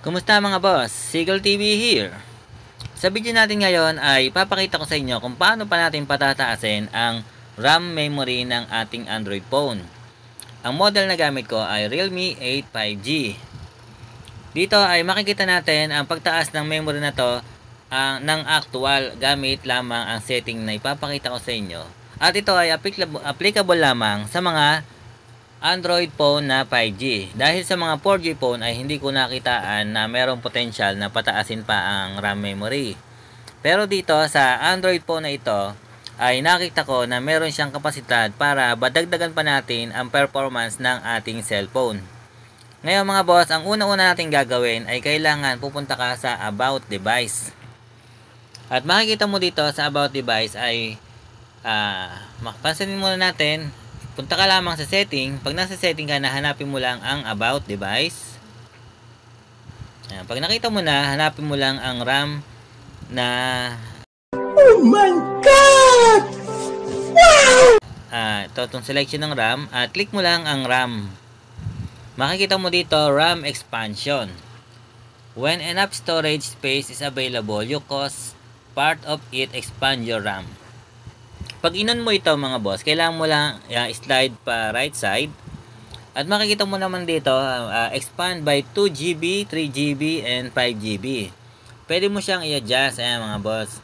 Kumusta mga boss? Seagull TV here. Sa video natin ngayon ay ipapakita ko sa inyo kung paano pa natin patataasin ang RAM memory ng ating Android phone. Ang model na gamit ko ay Realme 8 5G. Dito ay makikita natin ang pagtaas ng memory na to ng actual gamit lamang ang setting na ipapakita ko sa inyo. At ito ay applicable lamang sa mga Android phone na 5G. Dahil sa mga 4G phone ay hindi ko nakitaan na merong potential na pataasin pa ang RAM memory. Pero dito sa Android phone na ito ay nakita ko na meron siyang kapasidad para badagdagan pa natin ang performance ng ating cellphone. Ngayon mga boss, ang una-una natin gagawin ay kailangan pupunta ka sa About Device. At makikita mo dito sa About Device ay pansinin muna natin. Punta ka lamang sa setting. Pag nasa setting ka na, hanapin mo lang ang About Device. Ayan. Pag nakita mo na, hanapin mo lang ang RAM na... Oh my God! Wow! Ito itong selection ng RAM. Click mo lang ang RAM. Makikita mo dito, RAM Expansion. When enough storage space is available, you cause part of it expand your RAM. Pag inon mo ito mga boss, kailangan mo lang slide pa right side. At makikita mo naman dito, expand by 2GB, 3GB, and 5GB. Pwede mo siyang i-adjust, mga boss.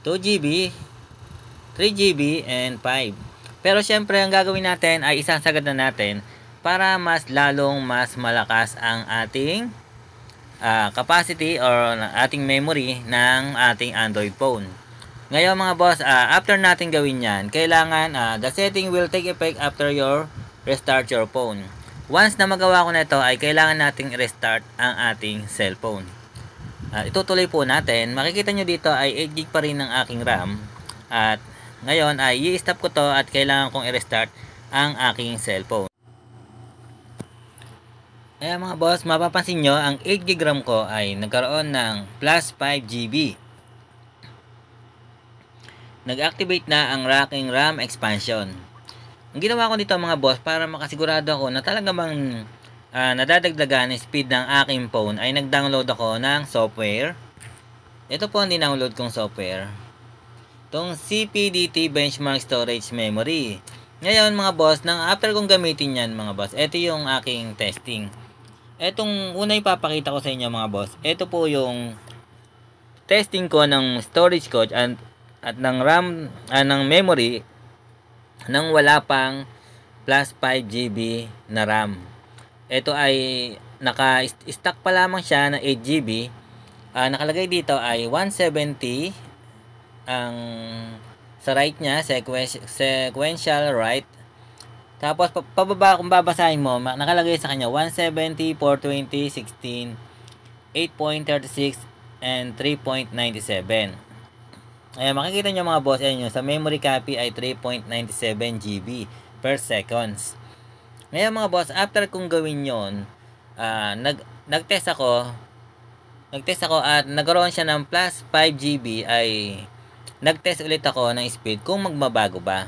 2GB, 3GB, and 5. Pero syempre, ang gagawin natin ay isasagad na natin para mas malakas ang ating capacity or ating memory ng ating Android phone. Ngayon mga boss, after natin gawin yan, kailangan the setting will take effect after your restart your phone. Once na magawa ko na ito, ay kailangan nating restart ang ating cellphone. Itutuloy po natin. Makikita nyo dito ay 8GB pa rin ng aking RAM. At ngayon ay i-stop ko to at kailangan kong i-restart ang aking cellphone. Kaya mga boss, mapapansin nyo, ang 8GB RAM ko ay nagkaroon ng plus 5GB. Nag-activate na ang aking RAM expansion. Ang ginawa ko dito mga boss, para makasigurado ako na talaga bang nadadagdagan ang speed ng aking phone, ay nag-download ako ng software. Ito po ang dinownload kong software. Itong CPDT Benchmark Storage Memory. Ngayon mga boss, after kong gamitin yan mga boss, ito yung aking testing. Itong una ipapakita ko sa inyo mga boss, ito po yung testing ko ng storage ko at ng RAM, ng memory nang wala pang plus 5GB na RAM. Ito ay naka-stack pa lamang siya na 8GB. Nakalagay dito ay 170 ang sa right niya, sequential write. Tapos pababa, kung babasahin mo, nakalagay sa kanya 170, 420, 16, 8.36 and 3.97. Ayan, makikita nyo mga boss, ayan nyo, sa memory copy ay 3.97GB per seconds. Ngayon mga boss, after kong gawin yon, nag-test ako at nagkaroon siya ng plus 5GB, ay nag-test ulit ako ng speed kung magbabago ba.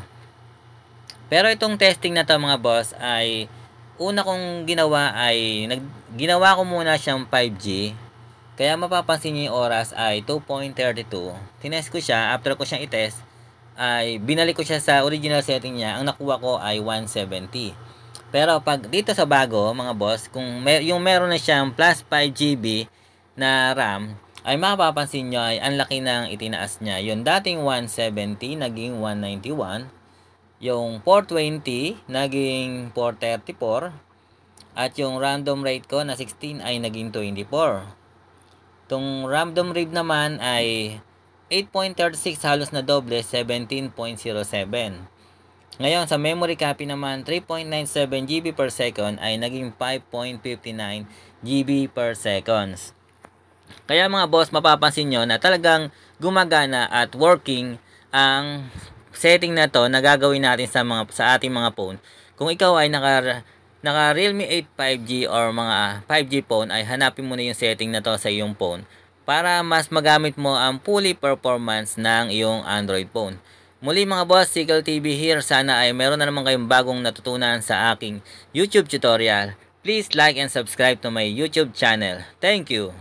Pero itong testing na to mga boss ay una kong ginawa ay ginawa ko muna siyang 5G. Kaya mapapansin niyo yung oras ay 2.32. Tinest ko siya, after ko siyang itest, ay binalik ko siya sa original setting niya. Ang nakuha ko ay 170. Pero pag dito sa bago, mga boss, kung yung meron na siyang plus 5GB na RAM, ay mapapansin niyo ay ang laki ng itinaas niya. Yung dating 170 naging 191. Yung 420 naging 434. At yung random rate ko na 16 ay naging 24. Itong random rate naman ay 8.36, halos na doble, 17.07. Ngayon, sa memory copy naman, 3.97GB per second ay naging 5.59GB per seconds. Kaya mga boss, mapapansin nyo na talagang gumagana at working ang setting na to na gagawin natin sa ating mga phone. Kung ikaw ay naka Realme 8 5G or mga 5G phone, ay hanapin mo na yung setting na to sa iyong phone para mas magamit mo ang fully performance ng iyong Android phone. Muli mga boss, Seagull TV here. Sana ay meron na naman kayong bagong natutunan sa aking YouTube tutorial. Please like and subscribe to my YouTube channel. Thank you.